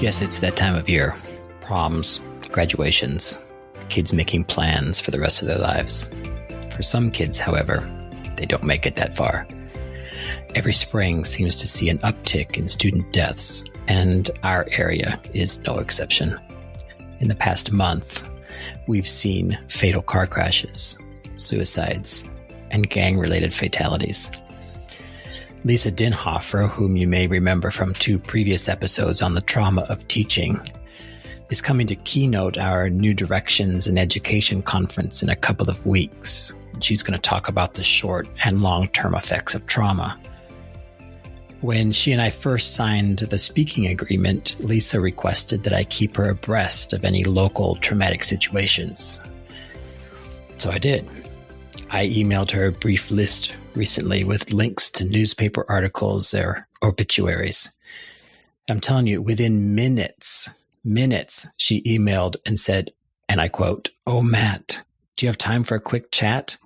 Guess it's that time of year. Proms, graduations, kids making plans for the rest of their lives. For some kids, however, they don't make it that far. Every spring seems to see an uptick in student deaths, and our area is no exception. In the past month, we've seen fatal car crashes, suicides, and gang-related fatalities. Lisa Dinhofer, whom you may remember from 2 previous episodes on the trauma of teaching, is coming to keynote our New Directions in Education conference in a couple of weeks. She's going to talk about the short and long-term effects of trauma. When she and I first signed the speaking agreement, Lisa requested that I keep her abreast of any local traumatic situations. So I did. I emailed her a brief list recently with links to newspaper articles or obituaries. I'm telling you, within minutes, she emailed and said, and I quote, "Oh, Matt, do you have time for a quick chat?"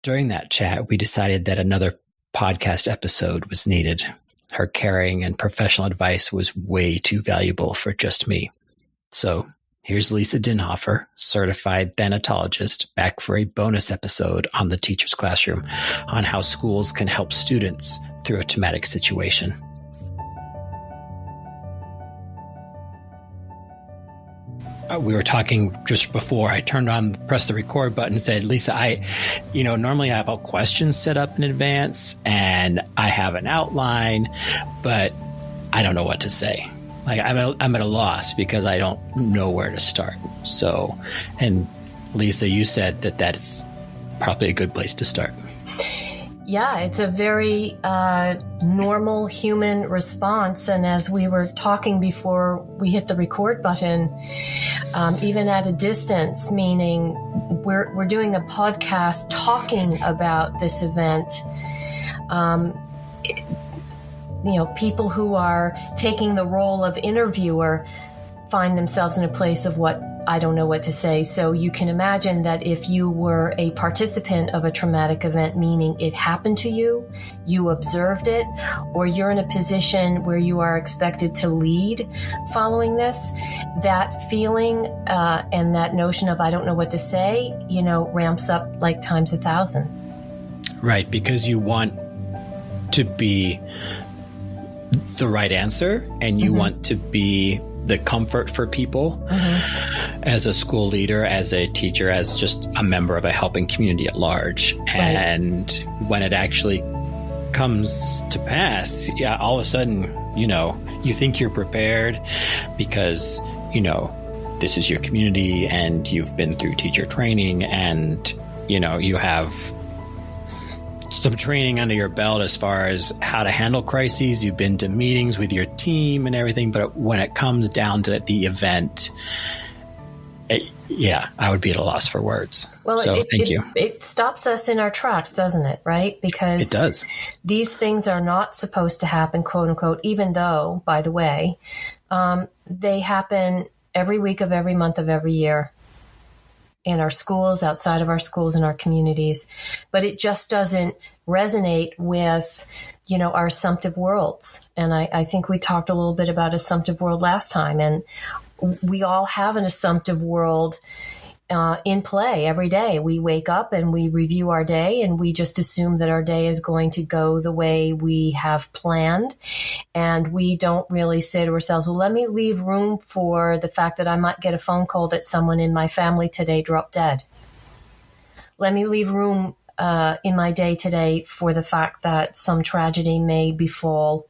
During that chat, we decided that another podcast episode was needed. Her caring and professional advice was way too valuable for just me. So here's Lisa Dinhofer, certified thanatologist, back for a bonus episode on the Teacher's Classroom on how schools can help students through a traumatic situation. We were talking just before I pressed the record button and said, Lisa, normally I have all questions set up in advance and I have an outline, but I don't know what to say. Like I'm at a loss because I don't know where to start. So, and Lisa, you said that that's probably a good place to start. Yeah, it's a very normal human response. And as we were talking before we hit the record button, even at a distance, meaning we're doing a podcast talking about this event. People who are taking the role of interviewer find themselves in a place of what I don't know what to say. So you can imagine that if you were a participant of a traumatic event, meaning it happened to you, you observed it, or you're in a position where you are expected to lead following this, that feeling and that notion of I don't know what to say, ramps up like times 1,000. Right, because you want to be the right answer and you want to be the comfort for people as a school leader, as a teacher, as just a member of a helping community at large. Right. And when it actually comes to pass, all of a sudden, you think you're prepared because, this is your community and you've been through teacher training and, you have some training under your belt as far as how to handle crises. You've been to meetings with your team and everything, but when it comes down to the event, I would be at a loss for words. Well, so thank you. It stops us in our tracks, doesn't it? Right? Because it does. These things are not supposed to happen, quote unquote, even though, by the way, they happen every week of every month of every year. In our schools, outside of our schools, in our communities. But it just doesn't resonate with, our assumptive worlds. And I think we talked a little bit about assumptive world last time. And we all have an assumptive world in play every day. We wake up and we review our day and we just assume that our day is going to go the way we have planned. And we don't really say to ourselves, well, let me leave room for the fact that I might get a phone call that someone in my family today dropped dead. Let me leave room in my day today for the fact that some tragedy may befall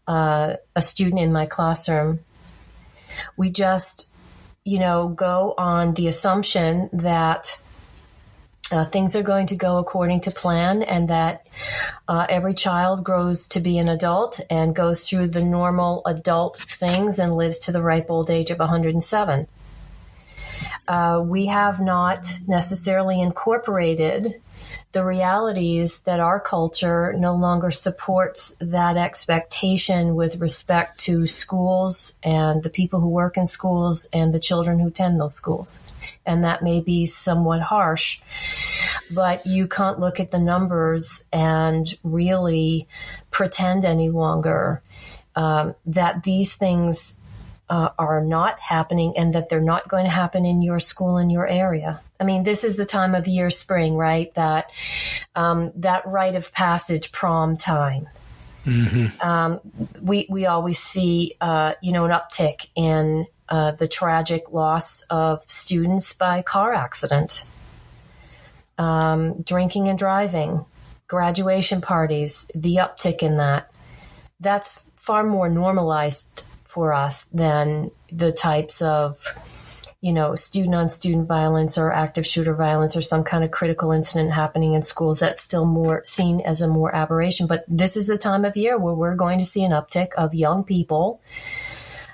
a student in my classroom. We just go on the assumption that things are going to go according to plan and that every child grows to be an adult and goes through the normal adult things and lives to the ripe old age of 107. We have not necessarily incorporated the realities that our culture no longer supports that expectation with respect to schools and the people who work in schools and the children who attend those schools. And that may be somewhat harsh, but you can't look at the numbers and really pretend any longer that these things are not happening and that they're not going to happen in your school, in your area. I mean, this is the time of year, spring, right? That rite of passage, prom time. Mm-hmm. We always see, an uptick in the tragic loss of students by car accident, drinking and driving, graduation parties, the uptick in that. That's far more normalized for us than the types of, student-on-student violence or active shooter violence or some kind of critical incident happening in schools. That's still more seen as a more aberration. But this is the time of year where we're going to see an uptick of young people.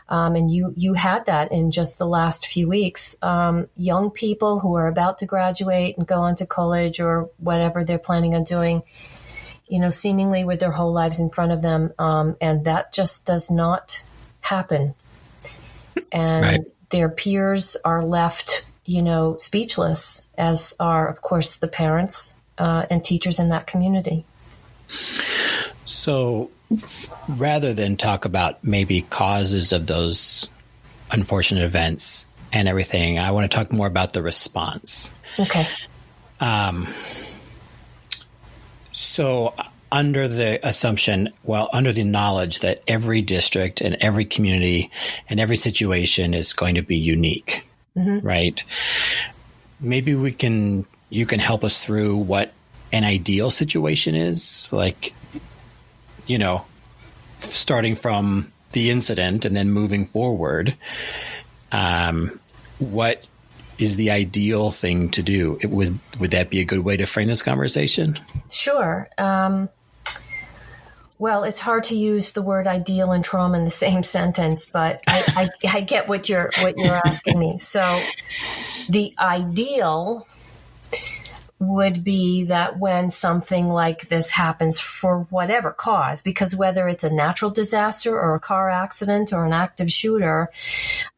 And you had that in just the last few weeks. Young people who are about to graduate and go on to college or whatever they're planning on doing, seemingly with their whole lives in front of them. And that just does not happen. And right. Their peers are left, speechless, as are, of course, the parents and teachers in that community. So rather than talk about maybe causes of those unfortunate events and everything, I want to talk more about the response. Okay. So under the assumption, under the knowledge that every district and every community and every situation is going to be unique, mm-hmm. right? Maybe you can help us through what an ideal situation is, like, starting from the incident and then moving forward. What is the ideal thing to do? Would that be a good way to frame this conversation? Sure. Well, it's hard to use the word ideal and trauma in the same sentence, but I get what you're asking me. So the ideal would be that when something like this happens for whatever cause, because whether it's a natural disaster or a car accident or an active shooter,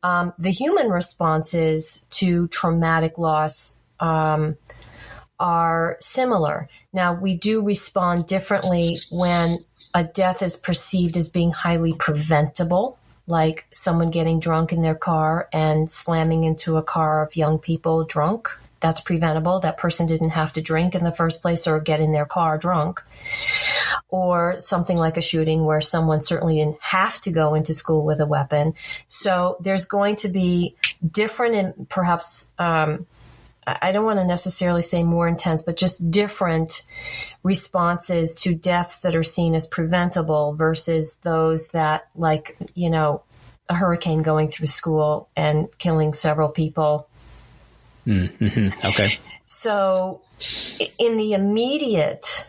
the human responses to traumatic loss are similar. Now, we do respond differently when a death is perceived as being highly preventable, like someone getting drunk in their car and slamming into a car of young people drunk. That's preventable. That person didn't have to drink in the first place or get in their car drunk. Or something like a shooting where someone certainly didn't have to go into school with a weapon. So there's going to be different and perhaps, I don't want to necessarily say more intense, but just different responses to deaths that are seen as preventable versus those that, like, a hurricane going through school and killing several people. Mm-hmm. Okay. So in the immediate,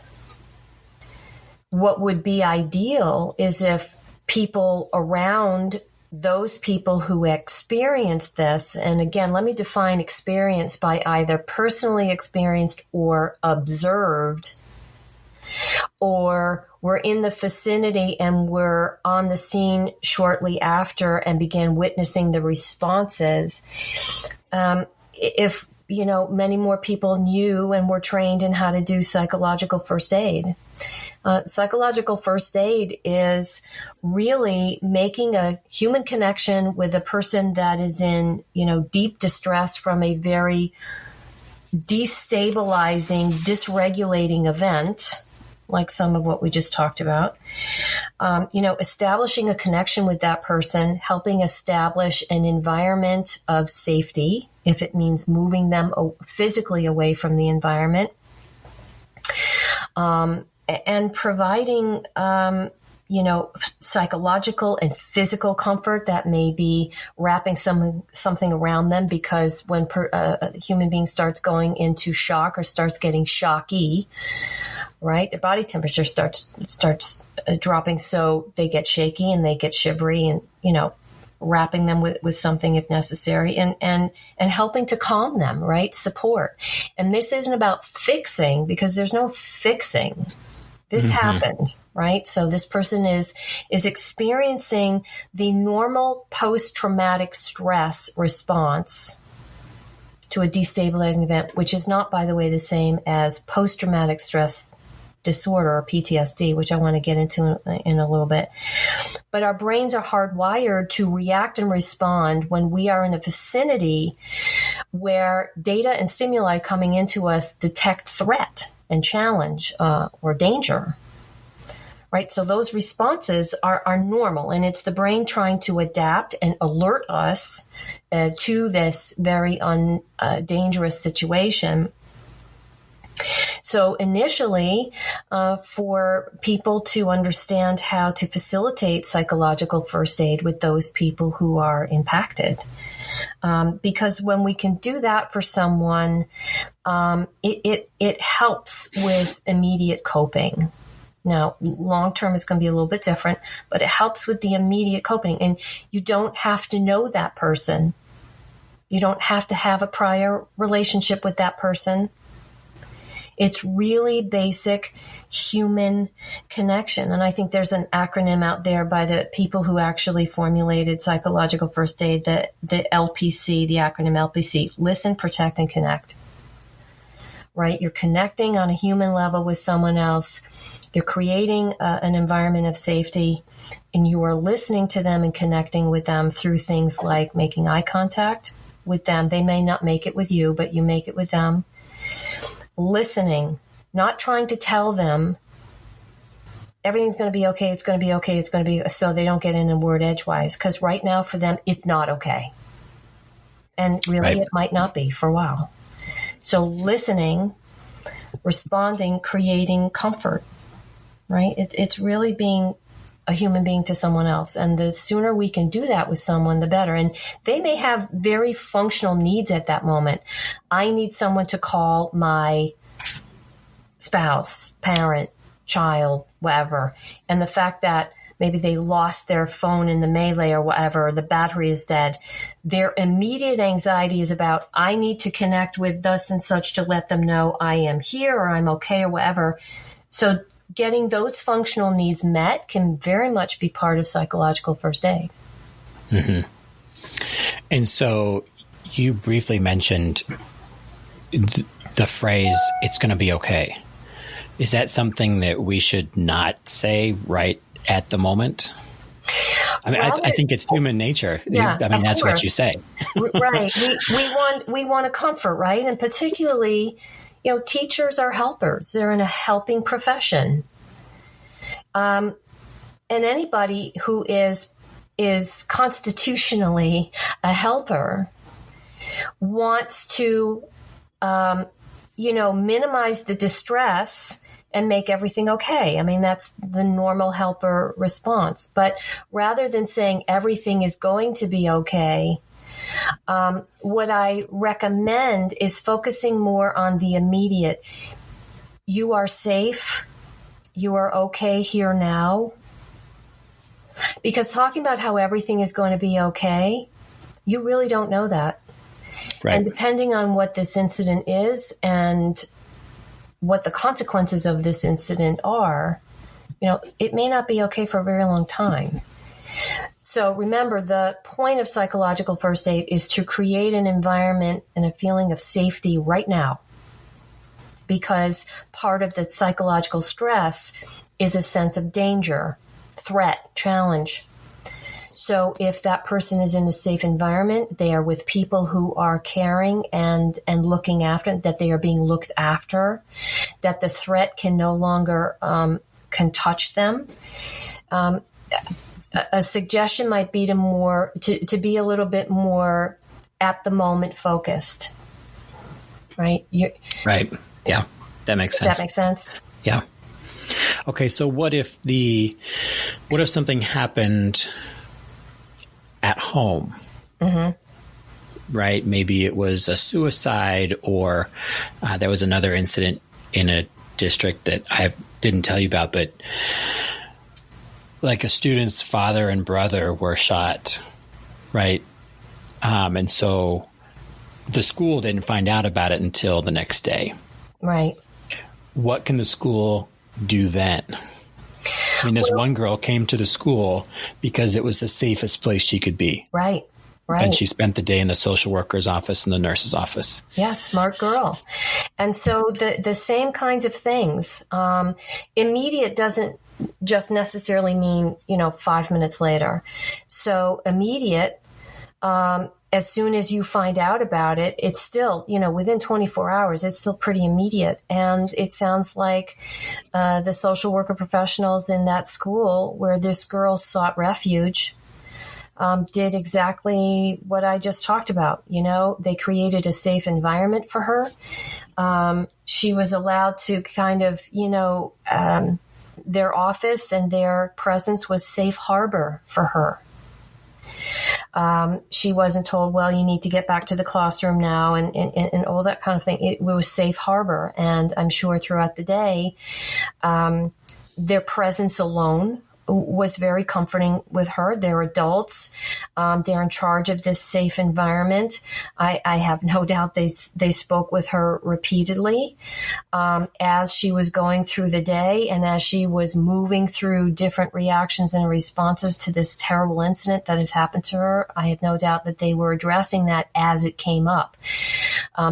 what would be ideal is if people around those people who experience this, and again, let me define experience by either personally experienced or observed, or we're in the vicinity and we're on the scene shortly after and began witnessing the responses. If, many more people knew and were trained in how to do psychological first aid. Psychological first aid is really making a human connection with a person that is in, deep distress from a very destabilizing, dysregulating event, like some of what we just talked about. Establishing a connection with that person, helping establish an environment of safety, if it means moving them physically away from the environment, and providing, psychological and physical comfort. That may be wrapping something around them, because when a human being starts going into shock or starts getting shocky, right, their body temperature starts dropping, so they get shaky and they get shivery, and wrapping them with something if necessary, and helping to calm them, right? Support. And this isn't about fixing, because there's no fixing. This mm-hmm. happened, right? So this person is experiencing the normal post-traumatic stress response to a destabilizing event, which is not, by the way, the same as post-traumatic stress disorder or PTSD, which I want to get into in a little bit. But our brains are hardwired to react and respond when we are in a vicinity where data and stimuli coming into us detect threat and challenge or danger. Right? So those responses are normal, and it's the brain trying to adapt and alert us to this very dangerous situation. So initially, for people to understand how to facilitate psychological first aid with those people who are impacted. Because when we can do that for someone, it helps with immediate coping. Now, long-term, it's going to be a little bit different, but it helps with the immediate coping. And you don't have to know that person. You don't have to have a prior relationship with that person. It's really basic human connection. And I think there's an acronym out there by the people who actually formulated psychological first aid, the LPC, the acronym LPC, listen, protect, and connect. Right? You're connecting on a human level with someone else. You're creating an environment of safety, and you are listening to them and connecting with them through things like making eye contact with them. They may not make it with you, but you make it with them. Listening, not trying to tell them everything's going to be okay, it's going to be okay, it's going to be, so they don't get in a word edgewise, because right now for them, it's not okay. And really, It might not be for a while. So listening, responding, creating comfort. Right? It's really being a human being to someone else. And the sooner we can do that with someone, the better. And they may have very functional needs at that moment. I need someone to call my spouse, parent, child, whatever. And the fact that maybe they lost their phone in the melee or whatever, the battery is dead. Their immediate anxiety is about, I need to connect with thus and such to let them know I am here or I'm okay or whatever. So getting those functional needs met can very much be part of psychological first aid. Mm-hmm. And so you briefly mentioned the phrase, it's going to be okay. Is that something that we should not say right at the moment? I mean, I think it's human nature. Yeah, I mean, that's what you say. Right. We want to comfort, right? And particularly, teachers are helpers. They're in a helping profession. And anybody who is constitutionally a helper wants to, minimize the distress and make everything okay. I mean, that's the normal helper response. But rather than saying everything is going to be okay, what I recommend is focusing more on the immediate. You are safe. You are okay here now. Because talking about how everything is going to be okay, you really don't know that. Right. And depending on what this incident is and what the consequences of this incident are, it may not be okay for a very long time. So remember, the point of psychological first aid is to create an environment and a feeling of safety right now. Because part of the psychological stress is a sense of danger, threat, challenge. So if that person is in a safe environment, they are with people who are caring and looking after, that they are being looked after, that the threat can no longer can touch them. A suggestion might be to be a little bit more at the moment focused, right? Right. Yeah, that makes sense. Does that make sense? Yeah. Okay, so what if something happened at home? Mm-hmm. Right? Maybe it was a suicide, or there was another incident in a district that I didn't tell you about, but like a student's father and brother were shot, right? And so the school didn't find out about it until the next day. Right. What can the school do then? I mean, this one girl came to the school because it was the safest place she could be. Right. Right. And she spent the day in the social worker's office and the nurse's office. Yeah, smart girl. And so the same kinds of things. Immediate doesn't just necessarily mean, 5 minutes later. So immediate, as soon as you find out about it, it's still, within 24 hours, it's still pretty immediate. And it sounds like the social worker professionals in that school where this girl sought refuge did exactly what I just talked about. They created a safe environment for her. She was allowed to kind of, their office and their presence was safe harbor for her. She wasn't told, well, you need to get back to the classroom now and all that kind of thing. It was safe harbor. And I'm sure throughout the day, their presence alone was very comforting with her. They're adults. They're in charge of this safe environment. I have no doubt they spoke with her repeatedly as she was going through the day and as she was moving through different reactions and responses to this terrible incident that has happened to her. I have no doubt that they were addressing that as it came up.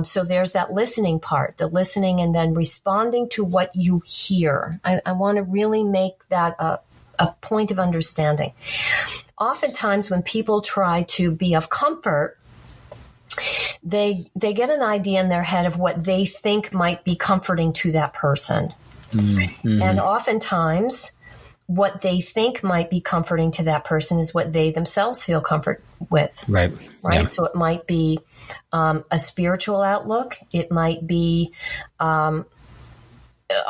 So there's that listening part, the listening and then responding to what you hear. I want to really make that a point of understanding. Oftentimes when people try to be of comfort, they get an idea in their head of what they think might be comforting to that person. Mm-hmm. And oftentimes what they think might be comforting to that person is what they themselves feel comfort with. Right. Yeah. So it might be a spiritual outlook. It might be a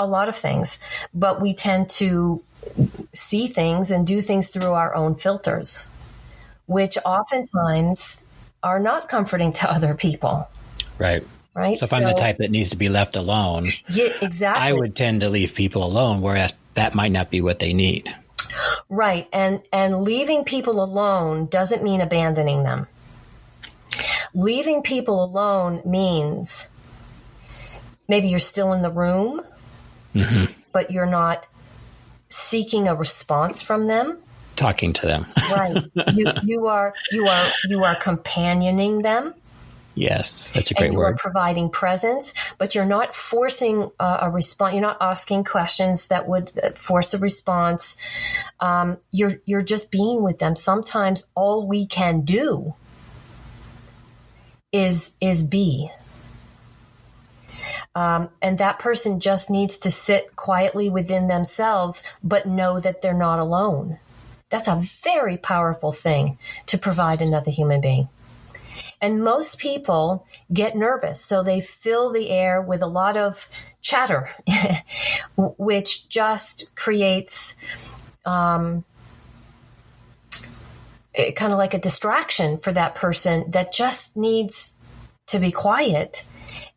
lot of things, but we tend to see things and do things through our own filters, which oftentimes are not comforting to other people. Right. So if I'm the type that needs to be left alone, yeah, exactly. I would tend to leave people alone, whereas that might not be what they need. Right. And leaving people alone doesn't mean abandoning them. Leaving people alone means maybe you're still in the room, mm-hmm. but you're not seeking a response from them, talking to them. Right. You are companioning them. Yes, that's a great word. You are providing presence, but you're not forcing a response. You're not asking questions that would force a response. You're just being with them. Sometimes all we can do is be. And that person just needs to sit quietly within themselves, but know that they're not alone. That's a very powerful thing to provide another human being. And most people get nervous, so they fill the air with a lot of chatter, which just creates kind of like a distraction for that person that just needs to be quiet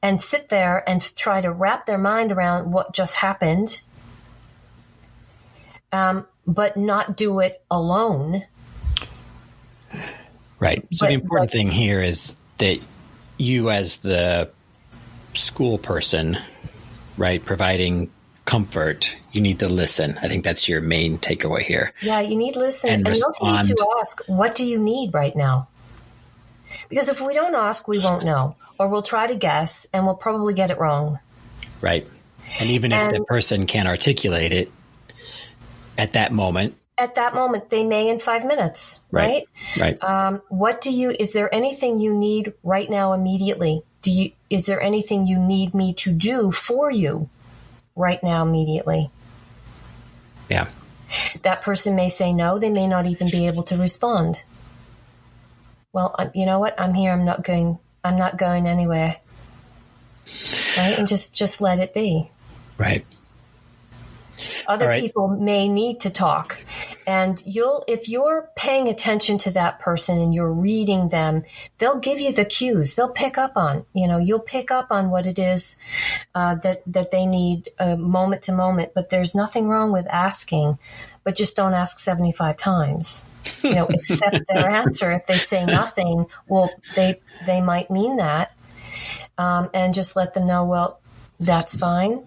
and sit there and try to wrap their mind around what just happened, but not do it alone. Right. So the important thing here is that you as the school person, right, providing comfort, you need to listen. I think that's your main takeaway here. Yeah, you need to listen. And you also need to ask, what do you need right now? Because if we don't ask, we won't know. Or we'll try to guess, and we'll probably get it wrong. Right. And even if the person can't articulate it at that moment, they may in 5 minutes, right? Right. Is there anything you need right now immediately? Is there anything you need me to do for you right now immediately? Yeah. That person may say no. They may not even be able to respond. Well, you know what? I'm here. I'm not going anywhere. Right? And just let it be. Right. Other people may need to talk. And if you're paying attention to that person and you're reading them, they'll give you the cues. They'll pick up on, you'll pick up on what it is that they need moment to moment. But there's nothing wrong with asking, but just don't ask 75 times. Accept their answer. If they say nothing, well, they might mean that. And just let them know, well, that's fine.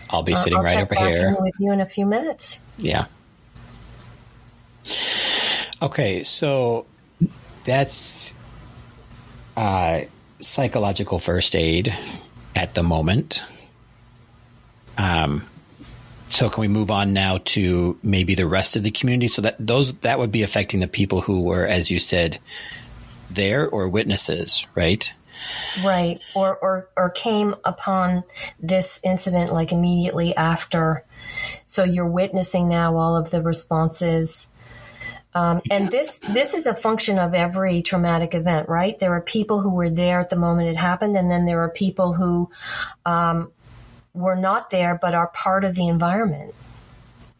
I'll be sitting right over here. I'll check back in with you in a few minutes. Yeah. Okay, so that's psychological first aid at the moment. So can we move on now to maybe the rest of the community? So that would be affecting the people who were, as you said, there or witnesses, right? Right. Or came upon this incident like immediately after. So you're witnessing now all of the responses. And this is a function of every traumatic event, right? There are people who were there at the moment it happened, and then there are people who were not there but are part of the environment,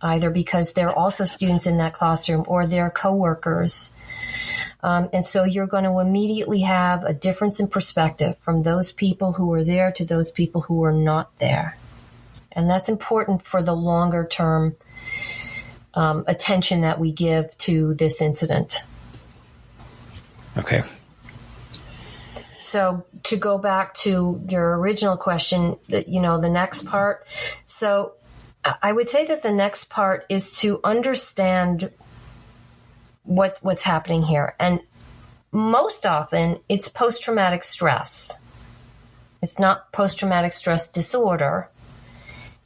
either because they're also students in that classroom or they're coworkers. And so you're going to immediately have a difference in perspective from those people who were there to those people who were not there. And that's important for the longer term attention that we give to this incident. Okay. So to go back to your original question, the next part. So I would say that the next part is to understand what's happening here. And most often it's post-traumatic stress. It's not post-traumatic stress disorder.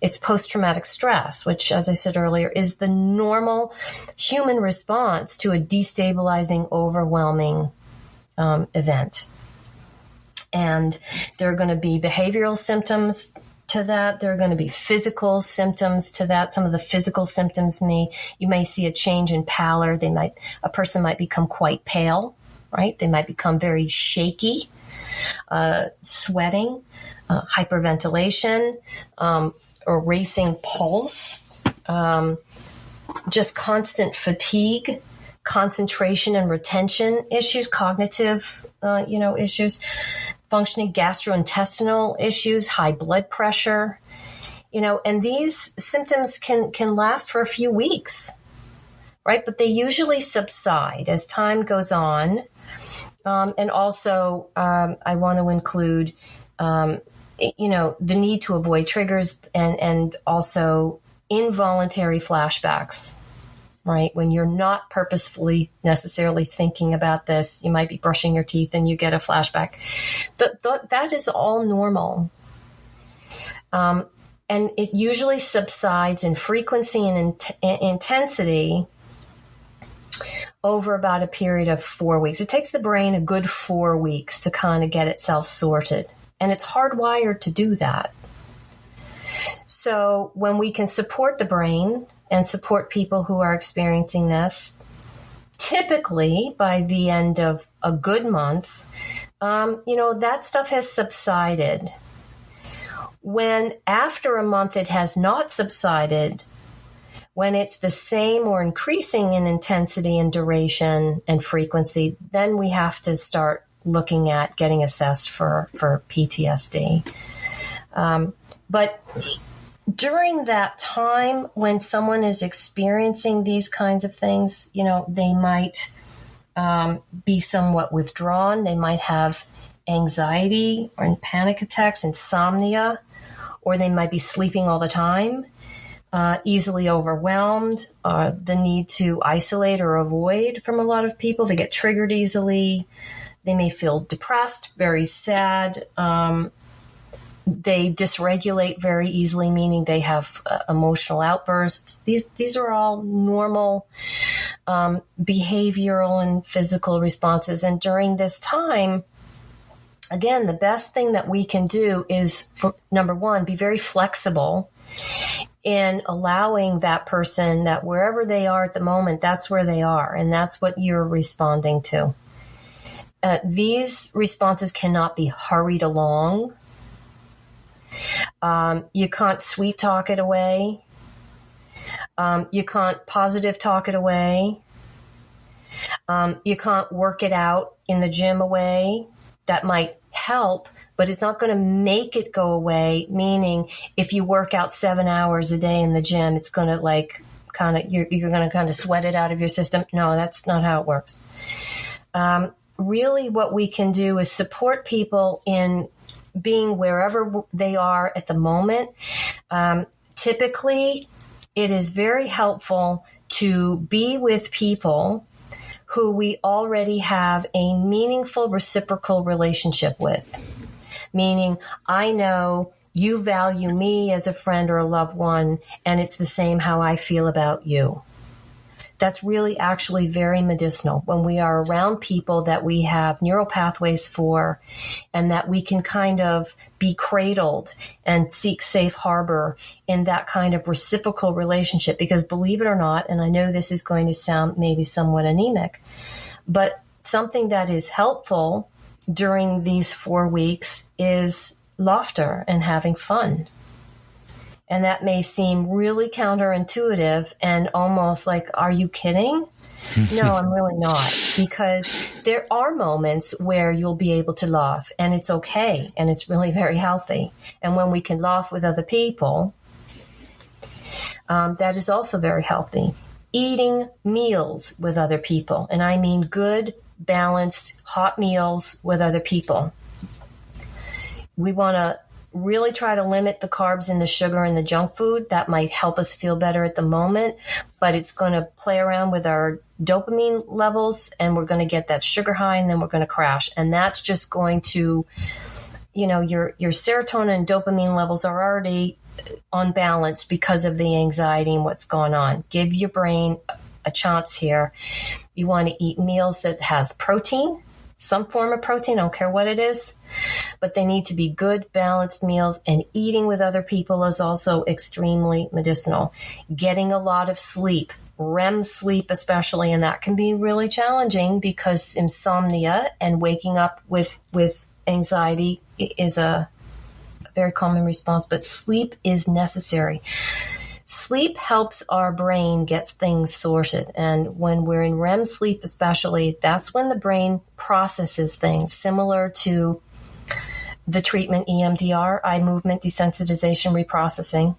It's post-traumatic stress, which, as I said earlier, is the normal human response to a destabilizing, overwhelming event. And there are going to be behavioral symptoms to that. There are going to be physical symptoms to that. Some of the physical symptoms you may see a change in pallor. A person might become quite pale, right? They might become very shaky, sweating, hyperventilation, or racing pulse, just constant fatigue, concentration and retention issues, cognitive, issues, functioning gastrointestinal issues, high blood pressure, and these symptoms can last for a few weeks, right? But they usually subside as time goes on. And also, I want to include, the need to avoid triggers and also involuntary flashbacks, right? When you're not purposefully necessarily thinking about this, you might be brushing your teeth and you get a flashback. That is all normal. And it usually subsides in frequency and intensity over about a period of 4 weeks. It takes the brain a good 4 weeks to kind of get itself sorted. And it's hardwired to do that. So when we can support the brain and support people who are experiencing this, typically by the end of a good month, that stuff has subsided. When after a month it has not subsided, when it's the same or increasing in intensity and duration and frequency, then we have to start looking at getting assessed for PTSD. But during that time when someone is experiencing these kinds of things, they might be somewhat withdrawn. They might have anxiety or panic attacks, insomnia, or they might be sleeping all the time, easily overwhelmed, the need to isolate or avoid from a lot of people. They get triggered easily. They may feel depressed, very sad. They dysregulate very easily, meaning they have emotional outbursts. These are all normal behavioral and physical responses. And during this time, again, the best thing that we can do is, number one, be very flexible in allowing that person that wherever they are at the moment, that's where they are, and that's what you're responding to. These responses cannot be hurried along. You can't sweet talk it away. You can't positive talk it away. You can't work it out in the gym away. That might help, but it's not going to make it go away, meaning if you work out 7 hours a day in the gym, it's going to you're going to kind of sweat it out of your system. No, that's not how it works. Really what we can do is support people in being wherever they are at the moment. Typically, it is very helpful to be with people who we already have a meaningful reciprocal relationship with. Meaning, I know you value me as a friend or a loved one, and it's the same how I feel about you. That's really actually very medicinal when we are around people that we have neural pathways for, and that we can kind of be cradled and seek safe harbor in that kind of reciprocal relationship. Because believe it or not, and I know this is going to sound maybe somewhat anemic, but something that is helpful during these 4 weeks is laughter and having fun. And that may seem really counterintuitive and almost like, are you kidding? No, I'm really not. Because there are moments where you'll be able to laugh, and it's okay, and it's really very healthy. And when we can laugh with other people, that is also very healthy. Eating meals with other people, and I mean good, balanced, hot meals with other people. We want to really try to limit the carbs and the sugar and the junk food. That might help us feel better at the moment, but it's going to play around with our dopamine levels, and we're going to get that sugar high, and then we're going to crash. And that's just going to, your serotonin and dopamine levels are already unbalanced because of the anxiety and what's going on. Give your brain a chance here. You want to eat meals that has protein, some form of protein, I don't care what it is, but they need to be good, balanced meals, and eating with other people is also extremely medicinal. Getting a lot of sleep, REM sleep especially, and that can be really challenging because insomnia and waking up with anxiety is a very common response, but sleep is necessary. Sleep helps our brain get things sorted. And when we're in REM sleep especially, that's when the brain processes things, similar to the treatment EMDR, eye movement desensitization reprocessing.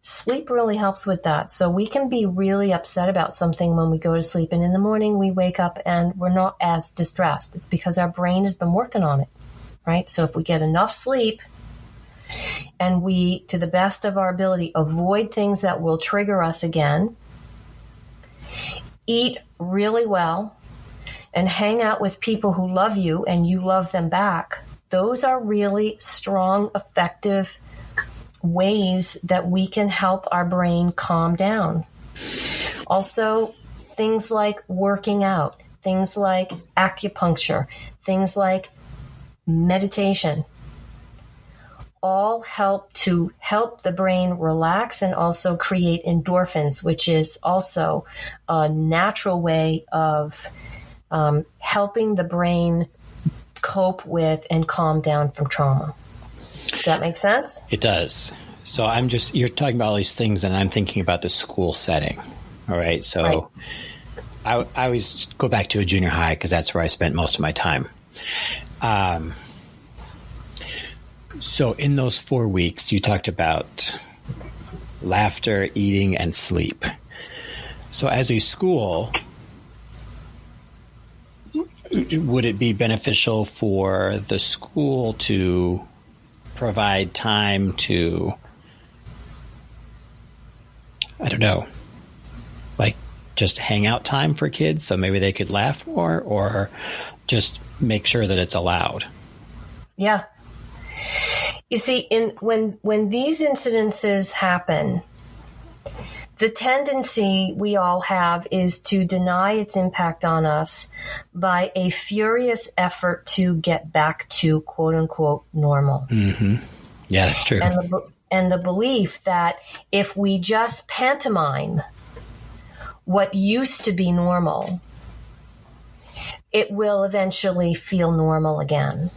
Sleep really helps with that. So we can be really upset about something when we go to sleep, and in the morning we wake up and we're not as distressed. It's because our brain has been working on it, right? So if we get enough sleep, and we, to the best of our ability, avoid things that will trigger us again, eat really well, and hang out with people who love you and you love them back, those are really strong, effective ways that we can help our brain calm down. Also, things like working out, things like acupuncture, things like meditation, all help the brain relax and also create endorphins, which is also a natural way of helping the brain cope with and calm down from trauma. Does that make sense? It does. So you're talking about all these things, and I'm thinking about the school setting. All right. So right. I always go back to a junior high because that's where I spent most of my time. So in those 4 weeks, you talked about laughter, eating, and sleep. So as a school, would it be beneficial for the school to provide time to, I don't know, like just hang out time for kids so maybe they could laugh more, or just make sure that it's allowed? Yeah. You see, when these incidences happen, the tendency we all have is to deny its impact on us by a furious effort to get back to quote unquote normal. Mm-hmm. Yeah, that's true. And the belief that if we just pantomime what used to be normal, it will eventually feel normal again.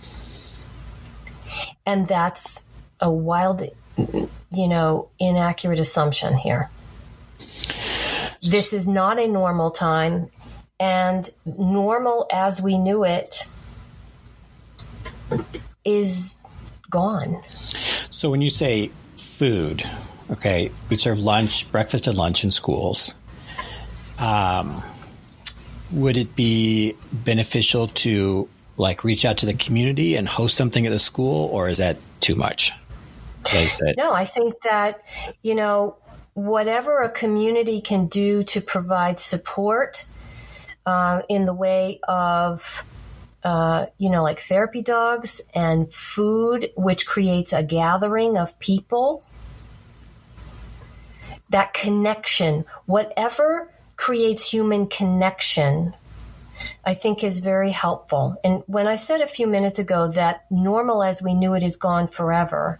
And that's a wild, inaccurate assumption here. This is not a normal time, and normal as we knew it is gone. So when you say food, okay, we serve breakfast and lunch in schools. Would it be beneficial to reach out to the community and host something at the school, or is that too much? No, I think that, whatever a community can do to provide support in the way of, like therapy dogs and food, which creates a gathering of people. That connection, whatever creates human connection, I think is very helpful. And when I said a few minutes ago that normal as we knew it is gone forever,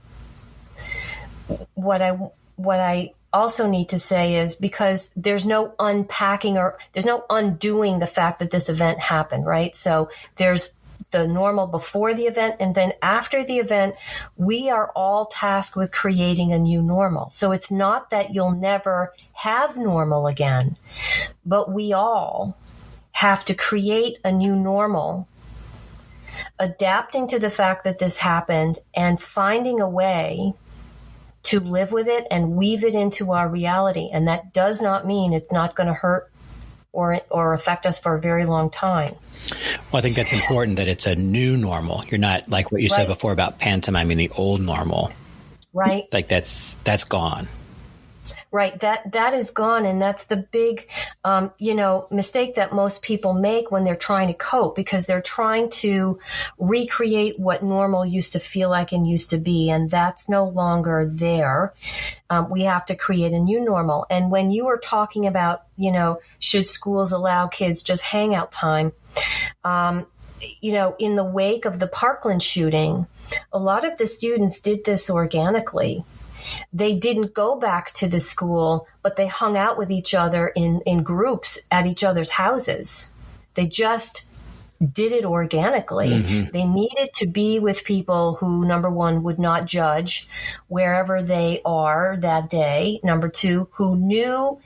what I also need to say is, because there's no unpacking or there's no undoing the fact that this event happened, right? So there's the normal before the event, and then after the event, we are all tasked with creating a new normal. So it's not that you'll never have normal again, but we all have to create a new normal, adapting to the fact that this happened and finding a way to live with it and weave it into our reality. And that does not mean it's not going to hurt or affect us for a very long time. Well, I think that's important that it's a new normal. You're not like what you said before about pantomiming the old normal. Right. Like that's gone. Right. That is gone. And that's the big, mistake that most people make when they're trying to cope, because they're trying to recreate what normal used to feel like and used to be. And that's no longer there. We have to create a new normal. And when you were talking about, should schools allow kids just hangout time, in the wake of the Parkland shooting, a lot of the students did this organically. They didn't go back to the school, but they hung out with each other in groups at each other's houses. They just did it organically. Mm-hmm. They needed to be with people who, number one, would not judge wherever they are that day. Number two, who knew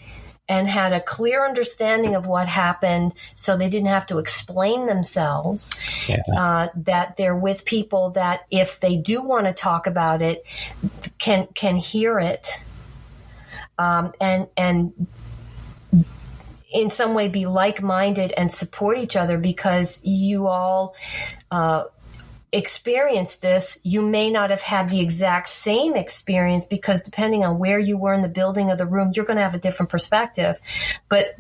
and had a clear understanding of what happened, so they didn't have to explain themselves, that they're with people that, if they do want to talk about it, can hear it, and in some way be like-minded and support each other, because you all experience this. You may not have had the exact same experience, because depending on where you were in the building or the room, you're going to have a different perspective, but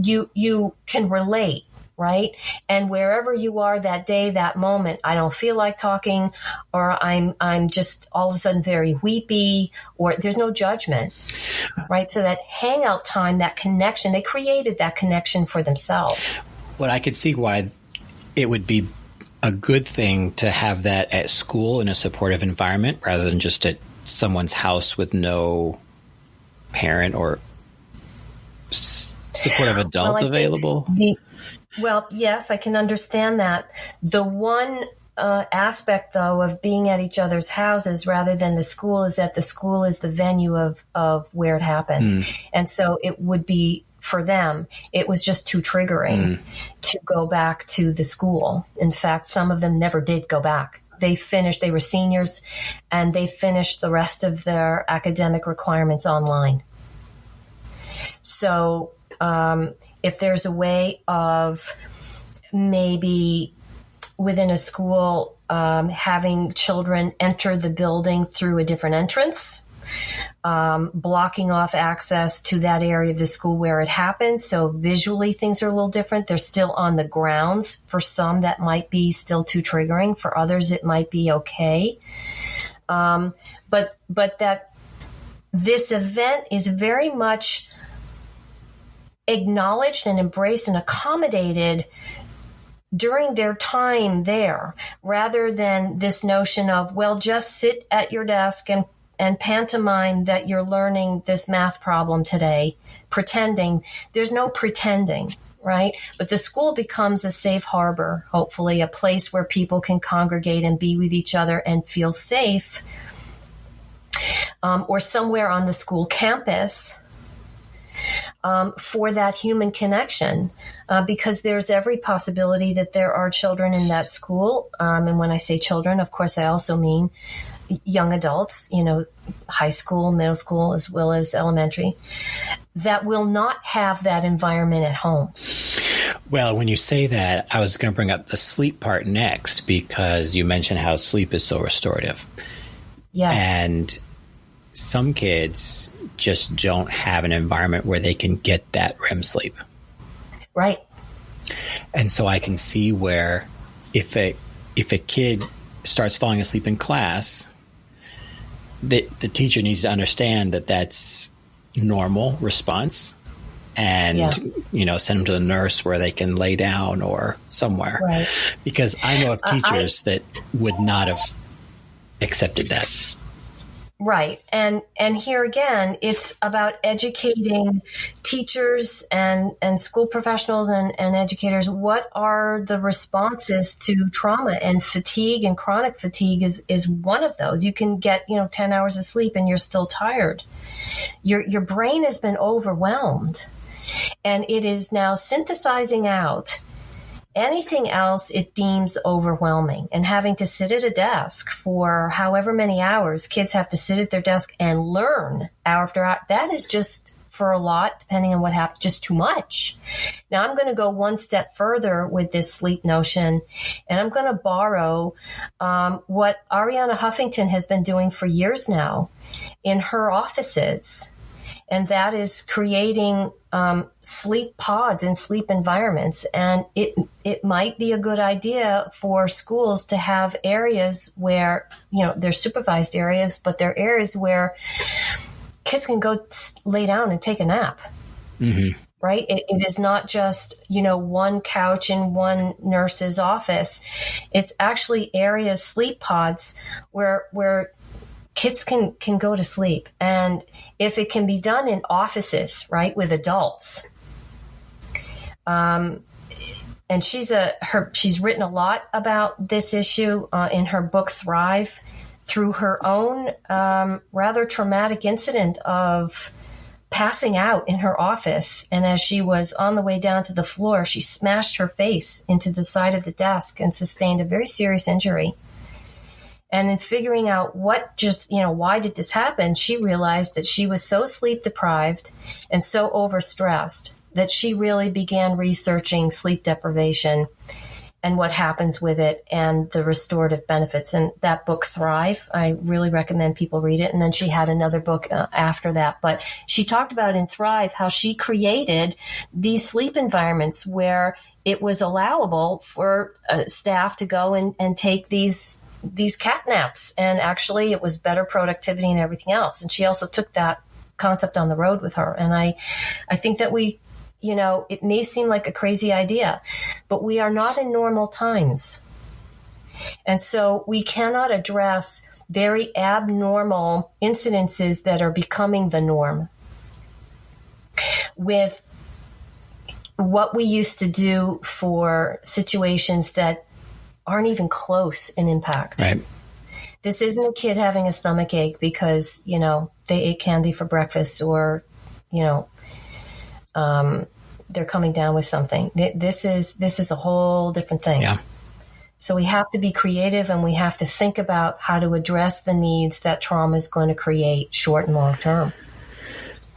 you can relate, right? And wherever you are that day, that moment, I don't feel like talking, or I'm just all of a sudden very weepy, or there's no judgment, right? So that hangout time, that connection, they created that connection for themselves. Well, I could see why it would be a good thing to have that at school in a supportive environment, rather than just at someone's house with no parent or supportive adult available. Yes, I can understand that. The one aspect, though, of being at each other's houses rather than the school is that the school is the venue of where it happened. And so it would be, for them, it was just too triggering to go back to the school. In fact, some of them never did go back. They were seniors, and they finished the rest of their academic requirements online. So if there's a way of maybe within a school having children enter the building through a different entrance, blocking off access to that area of the school where it happens. So visually things are a little different. They're still on the grounds. For some, that might be still too triggering. For others, it might be okay. But that this event is very much acknowledged and embraced and accommodated during their time there, rather than this notion of, well, just sit at your desk and pantomime that you're learning this math problem today, pretending. There's no pretending, right? But the school becomes a safe harbor, hopefully, a place where people can congregate and be with each other and feel safe, or somewhere on the school campus for that human connection, because there's every possibility that there are children in that school. And when I say children, of course, I also mean young adults, high school, middle school, as well as elementary, that will not have that environment at home. Well, when you say that, I was going to bring up the sleep part next, because you mentioned how sleep is so restorative. Yes. And some kids just don't have an environment where they can get that REM sleep. Right. And so I can see where if a kid starts falling asleep in class, the teacher needs to understand that that's normal response, and send them to the nurse where they can lay down or somewhere. Right. Because I know of teachers that would not have accepted that. Right. And here again, it's about educating teachers and school professionals and educators. What are the responses to trauma? And fatigue and chronic fatigue is one of those. You can get, 10 hours of sleep and you're still tired. Your brain has been overwhelmed, and it is now synthesizing out anything else it deems overwhelming. And having to sit at a desk for however many hours kids have to sit at their desk and learn hour after hour, that is just, for a lot, depending on what happens, just too much. Now, I'm going to go one step further with this sleep notion, and I'm going to borrow what Arianna Huffington has been doing for years now in her offices. And that is creating sleep pods and sleep environments. And it might be a good idea for schools to have areas where, they're supervised areas, but they're areas where kids can go lay down and take a nap. Mm-hmm. Right? It is not just, one couch in one nurse's office. It's actually areas, sleep pods, where kids can go to sleep. And if it can be done in offices, right, with adults, and she's written a lot about this issue in her book Thrive, through her own rather traumatic incident of passing out in her office. And as she was on the way down to the floor, she smashed her face into the side of the desk and sustained a very serious injury. And in figuring out why did this happen, she realized that she was so sleep deprived and so overstressed that she really began researching sleep deprivation and what happens with it and the restorative benefits. And that book, Thrive, I really recommend people read it. And then she had another book after that. But she talked about in Thrive how she created these sleep environments where it was allowable for staff to go and take these cat naps. And actually it was better productivity and everything else. And she also took that concept on the road with her. And I think that it may seem like a crazy idea, but we are not in normal times. And so we cannot address very abnormal incidences that are becoming the norm with what we used to do for situations that aren't even close in impact. Right. This isn't a kid having a stomach ache because, they ate candy for breakfast or, they're coming down with something. This is a whole different thing. Yeah. So we have to be creative, and we have to think about how to address the needs that trauma is going to create short and long term.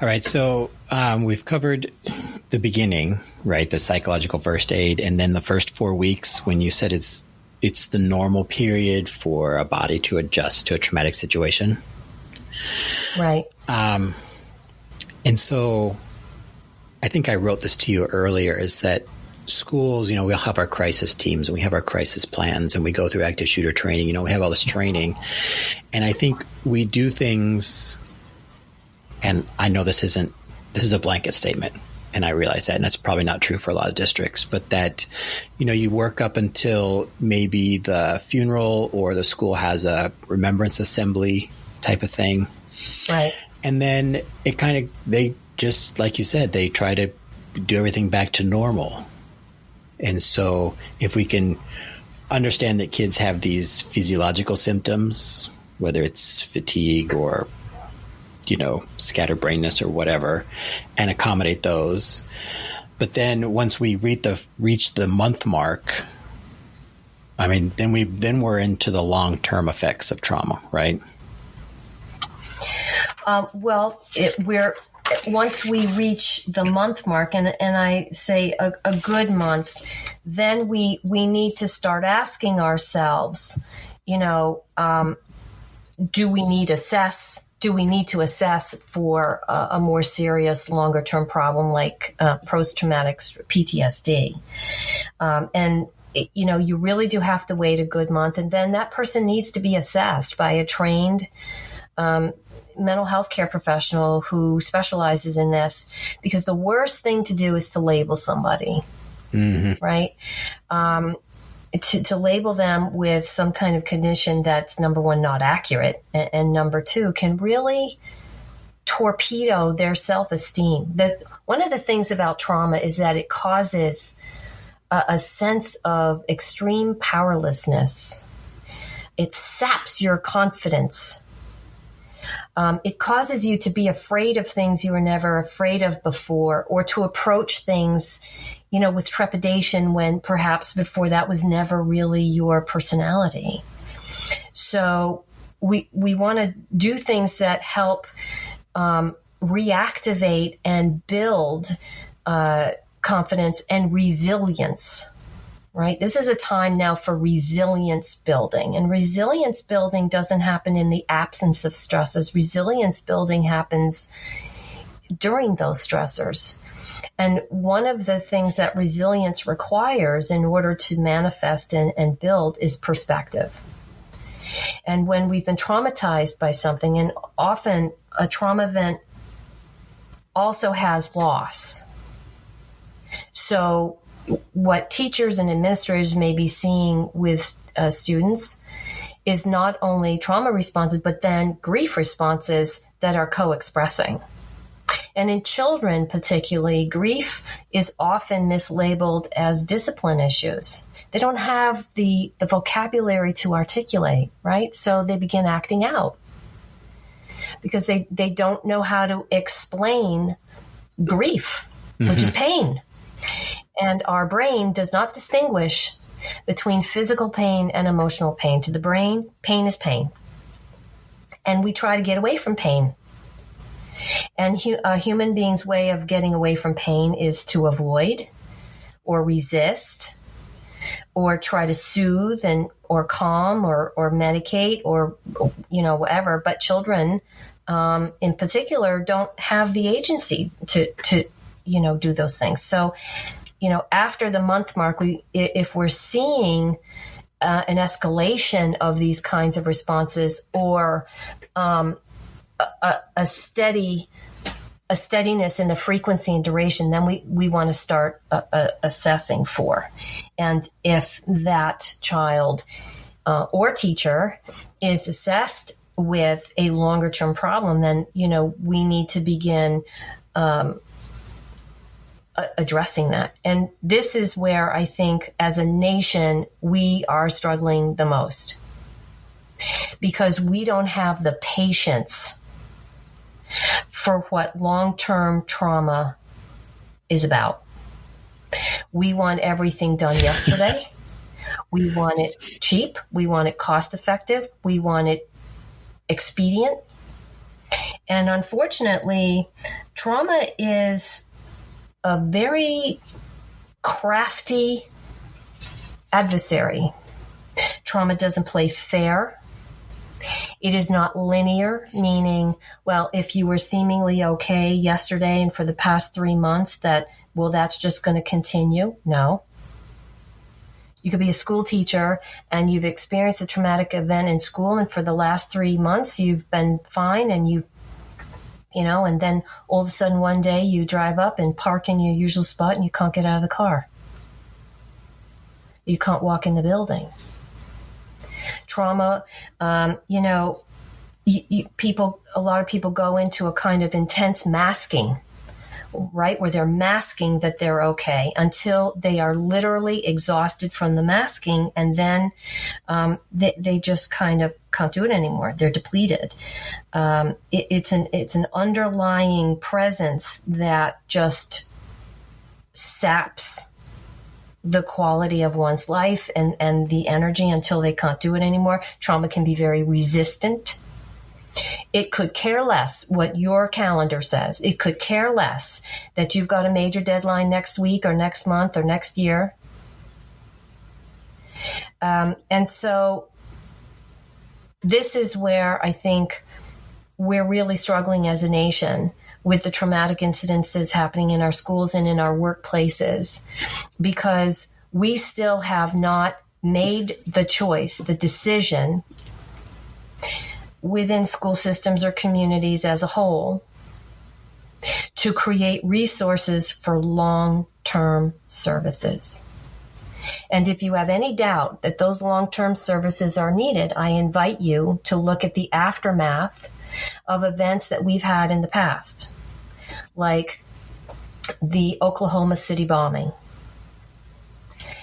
All right. So we've covered the beginning, right? The psychological first aid, and then the first 4 weeks when you said it's the normal period for a body to adjust to a traumatic situation. Right. And so I think I wrote this to you earlier, is that schools, we'll have our crisis teams and we have our crisis plans and we go through active shooter training, we have all this training. And I think we do things, and I know this is a blanket statement, and I realize that, and that's probably not true for a lot of districts, but that, you work up until maybe the funeral or the school has a remembrance assembly type of thing. Right. And then they just, like you said, they try to do everything back to normal. And so if we can understand that kids have these physiological symptoms, whether it's fatigue or, scatterbrainness or whatever, and accommodate those. But then once we reach the month mark, then we're into the long-term effects of trauma, right? Once we reach the month mark, and I say a good month, then we need to start asking ourselves, do we need assess do we need to assess for a more serious, longer-term problem like post-traumatic PTSD? And you really do have to wait a good month, and then that person needs to be assessed by a trained mental health care professional who specializes in this, because the worst thing to do is to label somebody, right? To label them with some kind of condition that's, number one, not accurate, and number two, can really torpedo their self-esteem. One of the things about trauma is that it causes a sense of extreme powerlessness. It saps your confidence. It causes you to be afraid of things you were never afraid of before, or to approach things, with trepidation when perhaps before that was never really your personality. So we want to do things that help reactivate and build confidence and resilience, right? This is a time now for resilience building. And resilience building doesn't happen in the absence of stresses. Resilience building happens during those stressors. And one of the things that resilience requires in order to manifest and build is perspective. And when we've been traumatized by something, and often a trauma event also has loss. So what teachers and administrators may be seeing with students is not only trauma responses, but then grief responses that are co-expressing. And in children particularly, grief is often mislabeled as discipline issues. They don't have the vocabulary to articulate, right? So they begin acting out because they don't know how to explain grief, which is pain. And our brain does not distinguish between physical pain and emotional pain. To the brain, pain is pain. And we try to get away from pain. And a human being's way of getting away from pain is to avoid or resist or try to soothe or calm or medicate or, whatever. But children, in particular, don't have the agency to do those things. So, after the month mark, if we're seeing an escalation of these kinds of responses or a steadiness in the frequency and duration, then we want to start assessing for. And if that child or teacher is assessed with a longer term problem, then, we need to begin addressing that. And this is where I think as a nation, we are struggling the most because we don't have the patience for what long-term trauma is about. We want everything done yesterday. We want it cheap. We want it cost-effective. We want it expedient. And unfortunately, trauma is a very crafty adversary. Trauma doesn't play fair. It is not linear, meaning, well, if you were seemingly okay yesterday and for the past 3 months, that's just going to continue. No. You could be a school teacher and you've experienced a traumatic event in school, and for the last 3 months, you've been fine, and and then all of a sudden one day you drive up and park in your usual spot and you can't get out of the car. You can't walk in the building. Trauma, a lot of people go into a kind of intense masking, right? Where they're masking that they're okay until they are literally exhausted from the masking. And then they just kind of can't do it anymore. They're depleted. It's an underlying presence that just saps the quality of one's life and the energy until they can't do it anymore. Trauma can be very resistant. It could care less what your calendar says. It could care less that you've got a major deadline next week or next month or next year. And so this is where I think we're really struggling as a nation with the traumatic incidences happening in our schools and in our workplaces, because we still have not made the choice, the decision within school systems or communities as a whole to create resources for long-term services. And if you have any doubt that those long-term services are needed, I invite you to look at the aftermath of events that we've had in the past, like the Oklahoma City bombing.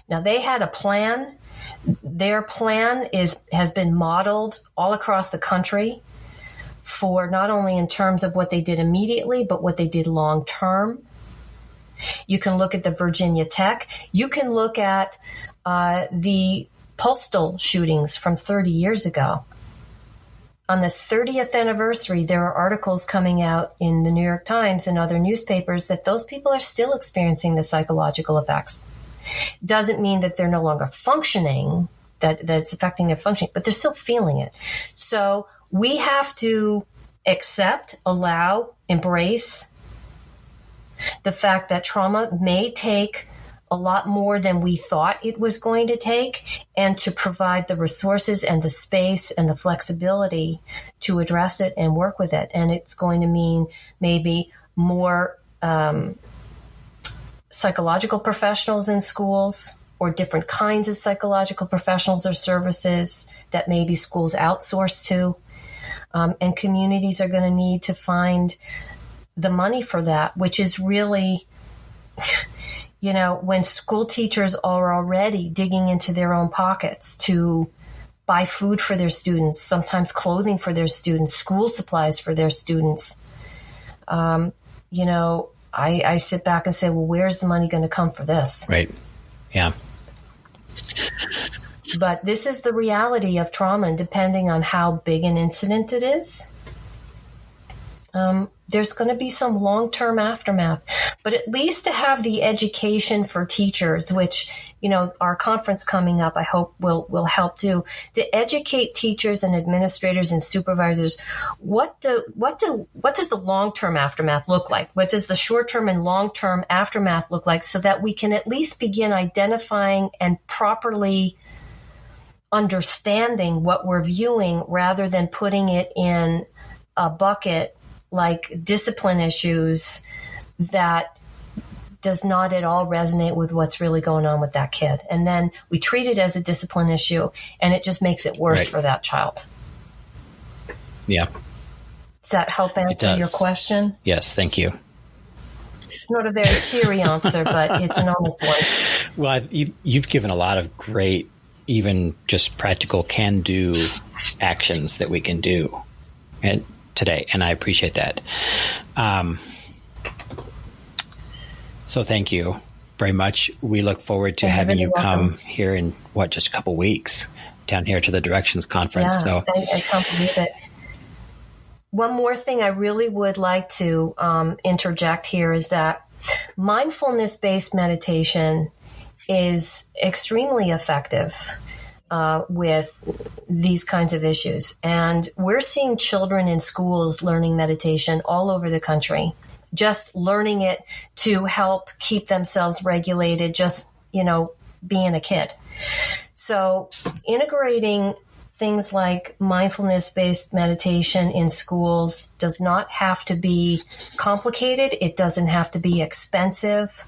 Now, they had a plan. Their plan has been modeled all across the country for not only in terms of what they did immediately, but what they did long term. You can look at the Virginia Tech. You can look at the postal shootings from 30 years ago. On the 30th anniversary, there are articles coming out in the New York Times and other newspapers that those people are still experiencing the psychological effects. Doesn't mean that they're no longer functioning, that it's affecting their functioning, but they're still feeling it. So we have to accept, allow, embrace the fact that trauma may take a lot more than we thought it was going to take, and to provide the resources and the space and the flexibility to address it and work with it. And it's going to mean maybe more psychological professionals in schools, or different kinds of psychological professionals or services that maybe schools outsource to. And communities are going to need to find the money for that, which is really, when school teachers are already digging into their own pockets to buy food for their students, sometimes clothing for their students, school supplies for their students, I sit back and say, well, where's the money going to come for this? Right. Yeah. But this is the reality of trauma, and depending on how big an incident it is, there's going to be some long-term aftermath. But at least to have the education for teachers, which, our conference coming up, I hope will help do, to educate teachers and administrators and supervisors. What does the long-term aftermath look like? What does the short-term and long-term aftermath look like, so that we can at least begin identifying and properly understanding what we're viewing, rather than putting it in a bucket like discipline issues that does not at all resonate with what's really going on with that kid. And then we treat it as a discipline issue, and it just makes it worse for that child. Yeah. Does that help answer your question? Yes, thank you. Not a very cheery answer, but it's an honest one. Well, you've given a lot of great, even just practical can-do actions that we can do today, and I appreciate that. So thank you very much. We look forward to having you come here in just a couple weeks down here to the Directions Conference. Yeah, I can't believe it. One more thing I really would like to interject here is that mindfulness-based meditation is extremely effective with these kinds of issues. And we're seeing children in schools learning meditation all over the country, just learning it to help keep themselves regulated, just, being a kid. So integrating things like mindfulness-based meditation in schools does not have to be complicated. It doesn't have to be expensive.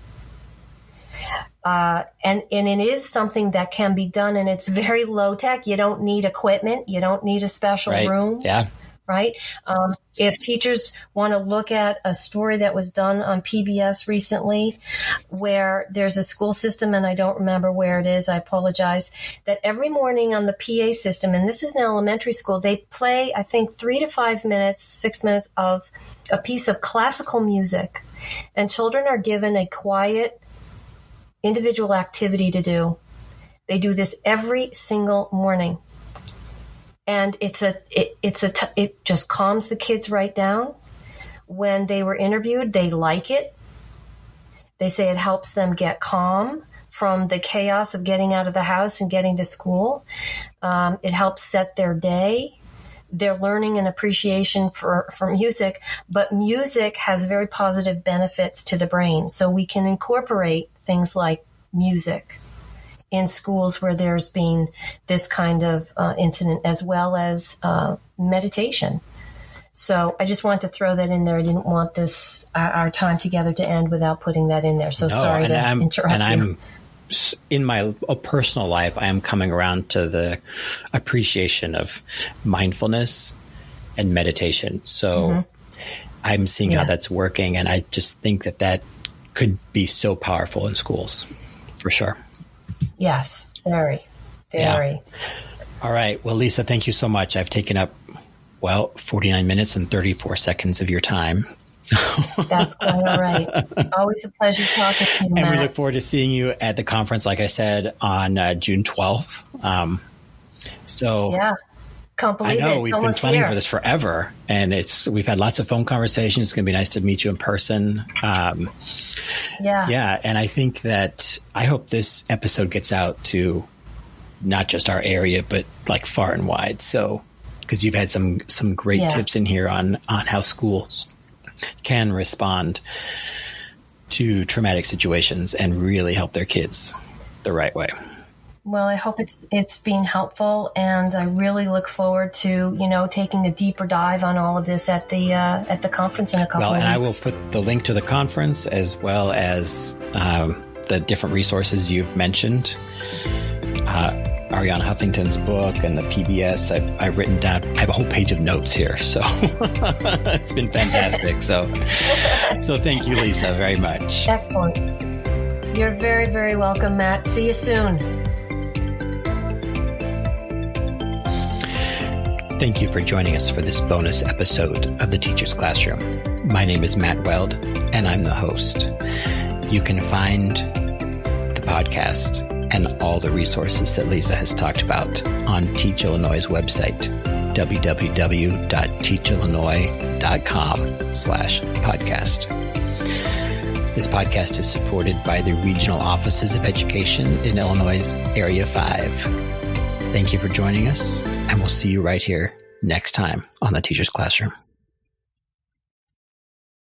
And it is something that can be done, and it's very low tech. You don't need equipment. You don't need a special room. Yeah. Right. If teachers want to look at a story that was done on PBS recently, where there's a school system, and I don't remember where it is, I apologize, that every morning on the PA system, and this is an elementary school, they play, I think, 3 to 5 minutes, 6 minutes of a piece of classical music, and children are given a quiet individual activity to do. They do this every single morning. And it just calms the kids right down. When they were interviewed, they like it. They say it helps them get calm from the chaos of getting out of the house and getting to school. It helps set their day. they're learning an appreciation for music, but music has very positive benefits to the brain. So we can incorporate things like music in schools where there's been this kind of incident, as well as meditation. So I just wanted to throw that in there. I didn't want our time together to end without putting that in there. So sorry to interrupt you. In my personal life, I am coming around to the appreciation of mindfulness and meditation. So I'm seeing how that's working. And I just think that could be so powerful in schools, for sure. Yes, very, very. Yeah. All right. Well, Lisa, thank you so much. I've taken up, 49 minutes and 34 seconds of your time. So that's quite all right. Always a pleasure talking to you, Matt. And we look forward to seeing you at the conference, like I said, on June 12th. Yeah. Can't believe I know it. we've been planning for this forever, and we've had lots of phone conversations. It's going to be nice to meet you in person. Yeah. And I think that I hope this episode gets out to not just our area, but like far and wide. So, because you've had some great tips in here on how schools can respond to traumatic situations and really help their kids the right way. Well, I hope it's been helpful, and I really look forward to taking a deeper dive on all of this at the conference in a couple of weeks. Well, and I will put the link to the conference as well as the different resources you've mentioned. Ariana Huffington's book and the PBS. I've written down. I have a whole page of notes here, so it's been fantastic. So thank you, Lisa, very much. Excellent. You're very, very welcome, Matt. See you soon. Thank you for joining us for this bonus episode of The Teacher's Classroom. My name is Matt Weld, and I'm the host. You can find the podcast and all the resources that Lisa has talked about on Teach Illinois' website, www.teachillinois.com/podcast. This podcast is supported by the Regional Offices of Education in Illinois' Area 5. Thank you for joining us, and we'll see you right here next time on The Teacher's Classroom.